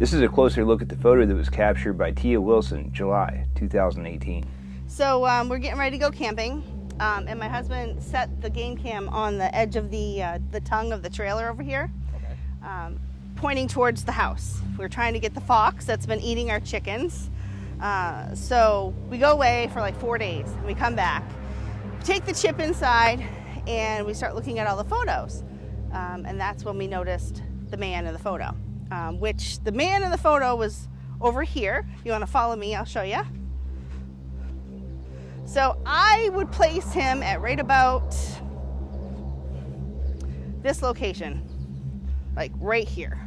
This is a closer look at the photo that was captured by Tia Wilson, July 2018. So we're getting ready to go camping, and my husband set the game cam on the edge of the tongue of the trailer over here, pointing towards the house. We're trying to get the fox that's been eating our chickens. So we go away for like 4 days, and we come back, take the chip inside, and we start looking at all the photos. And that's when we noticed the man in the photo, which the man in the photo was over here. If you want to follow me, I'll show you. So I would place him at right about this location, like right here.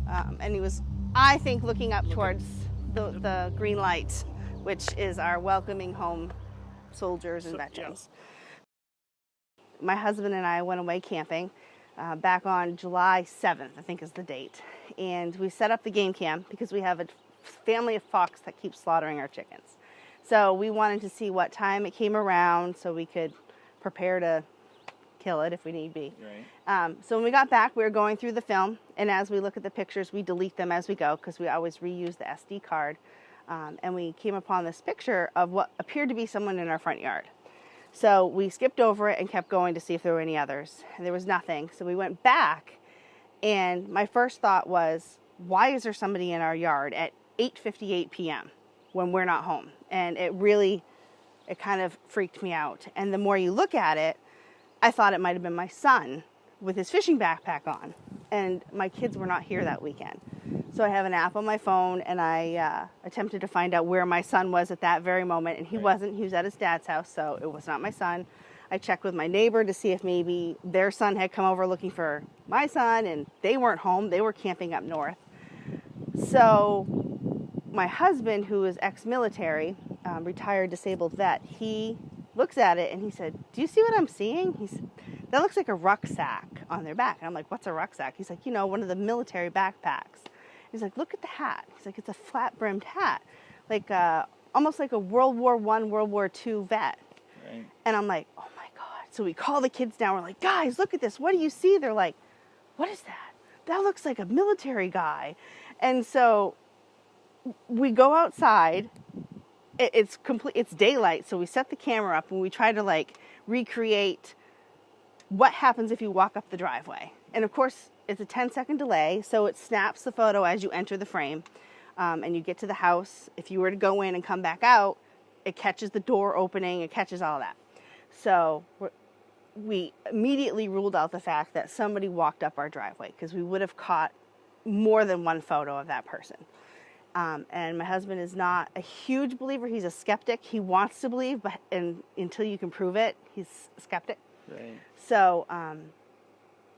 And he was, I think, looking up towards the green light, which is our welcoming home soldiers and veterans. My husband and I went away camping back on July 7th, I think is the date. And we set up the game cam because we have a family of fox that keeps slaughtering our chickens. So we wanted to see what time it came around so we could prepare to kill it if we need be. Right. So when we got back, we were going through the film, and as we look at the pictures, we delete them as we go because we always reuse the SD card. And we came upon this picture of what appeared to be someone in our front yard. So we skipped over it and kept going to see if there were any others, and there was nothing. So we went back, and my first thought was, why is there somebody in our yard at 8:58 p.m. when we're not home? And it kind of freaked me out. And the more you look at it, I thought it might have been my son with his fishing backpack on, and my kids were not here that weekend. So I have an app on my phone, and I attempted to find out where my son was at that very moment, and he wasn't. He was at his dad's house, so it was not my son. I checked with my neighbor to see if maybe their son had come over looking for my son, and they weren't home. They were camping up north. So my husband, who is ex-military, retired disabled vet, he looks at it and he said, "Do you see what I'm seeing?" He said, "That looks like a rucksack on their back." And I'm like, "What's a rucksack?" He's like, one of the military backpacks. He's like, "Look at the hat." He's like, "It's a flat-brimmed hat, like almost like a World War I, World War II vet." Right. And I'm like, "Oh my God." So we call the kids down. We're like, "Guys, look at this. What do you see?" They're like, "What is that? That looks like a military guy." And so we go outside. It's daylight, so we set the camera up and we try to recreate what happens if you walk up the driveway. And of course, it's a 10-second delay, so it snaps the photo as you enter the frame, and you get to the house. If you were to go in and come back out, it catches the door opening, it catches all that. So we immediately ruled out the fact that somebody walked up our driveway because we would have caught more than one photo of that person. And my husband is not a huge believer. He's a skeptic. He wants to believe, but until you can prove it, he's a skeptic. Right. So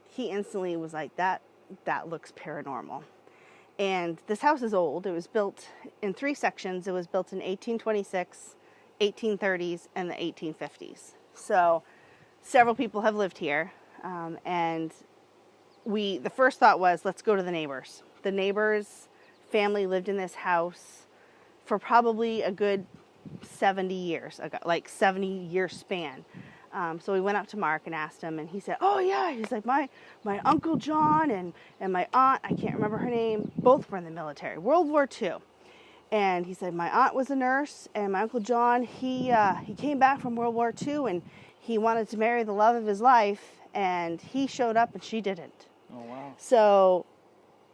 he instantly was like, that looks paranormal. And this house is old. It was built in 3 sections. It was built in 1826, 1830s, and the 1850s. So several people have lived here. And the first thought was, let's go to the neighbors. The neighbors' family lived in this house for probably a good 70 years ago, like 70-year span. So we went up to Mark and asked him, and he said, "Oh yeah," he's like, my Uncle John and my aunt, I can't remember her name, both were in the military, World War II. And he said, "My aunt was a nurse, and my Uncle John, he came back from World War II, and he wanted to marry the love of his life, and he showed up and she didn't." Oh wow. So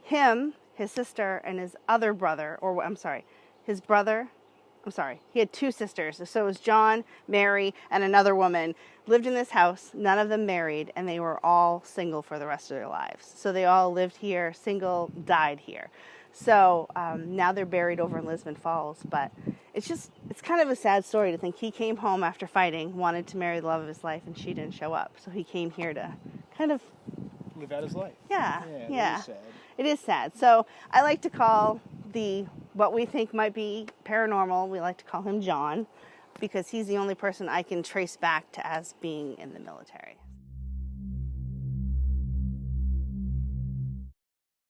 him, his sister, and his other brother, he had 2 sisters. So it was John, Mary, and another woman lived in this house, none of them married, and they were all single for the rest of their lives. So they all lived here, single, died here. So now they're buried over in Lisbon Falls, but it's kind of a sad story to think he came home after fighting, wanted to marry the love of his life, and she didn't show up. So he came here to kind of live out his life. Yeah. That is sad. It is sad. So I like to call what we think might be paranormal, we like to call him John, because he's the only person I can trace back to as being in the military.